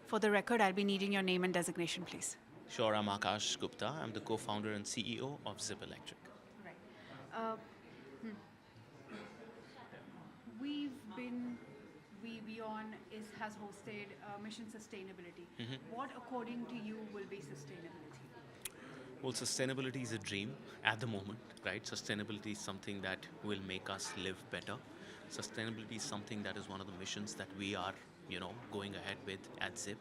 For the record, I'll be needing your name and designation, please. Sure, I'm Akash Gupta. I'm the co-founder and CEO of Zypp Electric. Right. Uh, we've been, WION has hosted Mission Sustainability. What, according to you, will be sustainability? Well, sustainability is a dream at the moment, right? Sustainability is something that will make us live better. Sustainability is something that is one of the missions that we are, going ahead with at Zypp.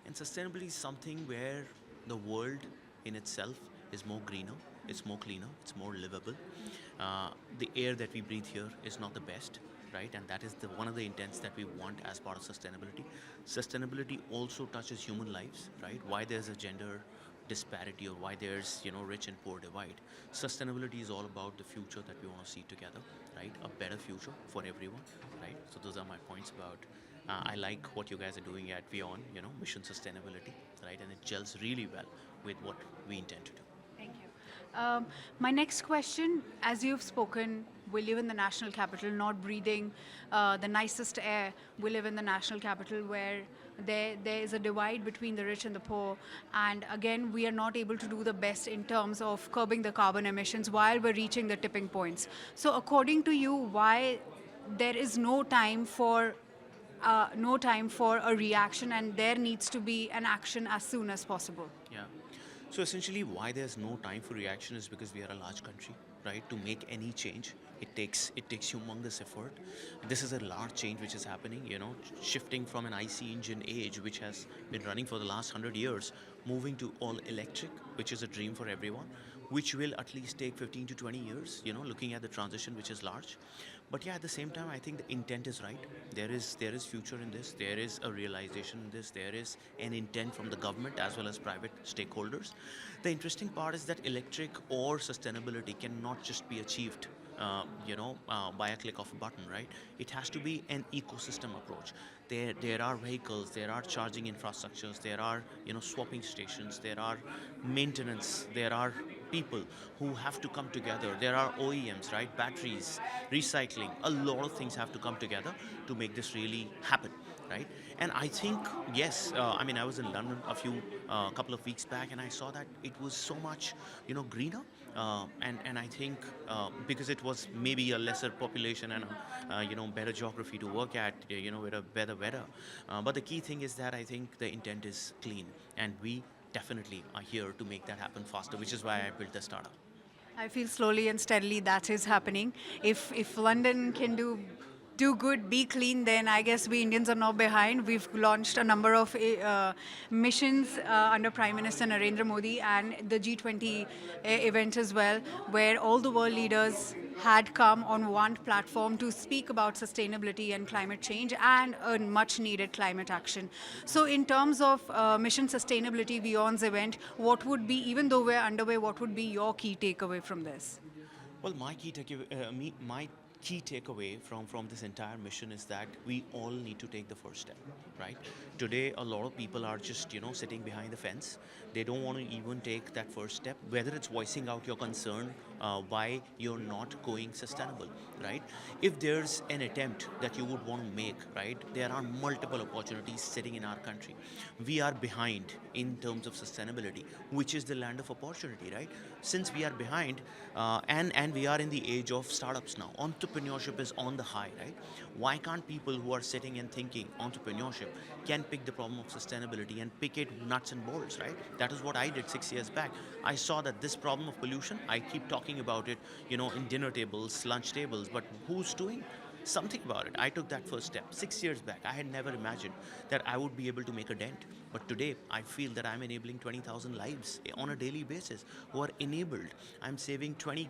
And sustainability is something where the world in itself is more greener, it's more cleaner, it's more livable. The air that we breathe here is not the best, right? And that is one of the intents that we want as part of sustainability. Sustainability also touches human lives, right? Why there's a gender disparity or why there's rich and poor divide. Sustainability is all about the future that we want to see together, right? A better future for everyone, right? So those are my points about. I like what you guys are doing at WION, Mission Sustainability, right? And it gels really well with what we intend to do. Thank you. My next question, as you've spoken, we live in the national capital, not breathing the nicest air. We live in the national capital where there is a divide between the rich and the poor. And again, we are not able to do the best in terms of curbing the carbon emissions while we're reaching the tipping points. So according to you, why there is no time for a reaction, and there needs to be an action as soon as possible? Yeah. So essentially why there's no time for reaction is because we are a large country, right? To make any change, it takes humongous effort. This is a large change which is happening, shifting from an IC engine age, which has been running for the last 100 years, moving to all electric, which is a dream for everyone, which will at least take 15 to 20 years, looking at the transition, which is large. But yeah, at the same time, I think the intent is right. There is future in this. There is a realization in this. There is an intent from the government as well as private stakeholders. The interesting part is that electric or sustainability cannot just be achieved by a click of a button, right? It has to be an ecosystem approach. There are vehicles, there are charging infrastructures, there are swapping stations, there are maintenance, there are people who have to come together. There are OEMs, right? Batteries, recycling. A lot of things have to come together to make this really happen, right? And I think yes. I was in London a couple of weeks back, and I saw that it was so much greener. And I think because it was maybe a lesser population and better geography to work at, with a better weather. But the key thing is that I think the intent is clean, and we definitely are here to make that happen faster, which is why I built the startup. I feel slowly and steadily that is happening. If London can do good, be clean, then I guess we Indians are not behind. We've launched a number of missions under Prime Minister Narendra Modi and the G20 event as well, where all the world leaders had come on one platform to speak about sustainability and climate change and a much needed climate action. So in terms of Mission Sustainability WION's event, what would be, even though we're underway, what would be your key takeaway from this? Well, my key takeaway from this entire mission is that we all need to take the first step, right? Today, a lot of people are just, sitting behind the fence. They don't want to even take that first step, whether it's voicing out your concern why you're not going sustainable, right? If there's an attempt that you would want to make, right, there are multiple opportunities sitting in our country. We are behind in terms of sustainability, which is the land of opportunity, right? Since we are behind and we are in the age of startups now, entrepreneurship is on the high, right? Why can't people who are sitting and thinking entrepreneurship can pick the problem of sustainability and pick it nuts and bolts, right? That is what I did 6 years back. I saw that this problem of pollution, I keep talking about it, in dinner tables, lunch tables, but who's doing something about it? I took that first step 6 years back. I had never imagined that I would be able to make a dent. But today, I feel that I'm enabling 20,000 lives on a daily basis who are enabled. I'm saving 20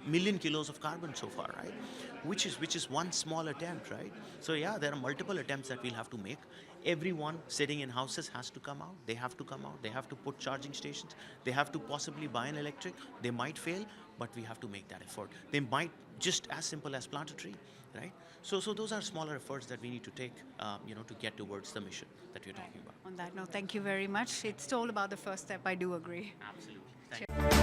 million kilos of carbon so far, right? Which is one small attempt, right? So yeah, there are multiple attempts that we'll have to make. Everyone sitting in houses has to come out. They have to come out. They have to put charging stations. They have to possibly buy an electric. They might fail, but we have to make that effort. They might just as simple as plant a tree, right? So those are smaller efforts that we need to take, to get towards the mission that we're talking about. On that note, thank you very much. It's all about the first step. I do agree. Absolutely. Thank you.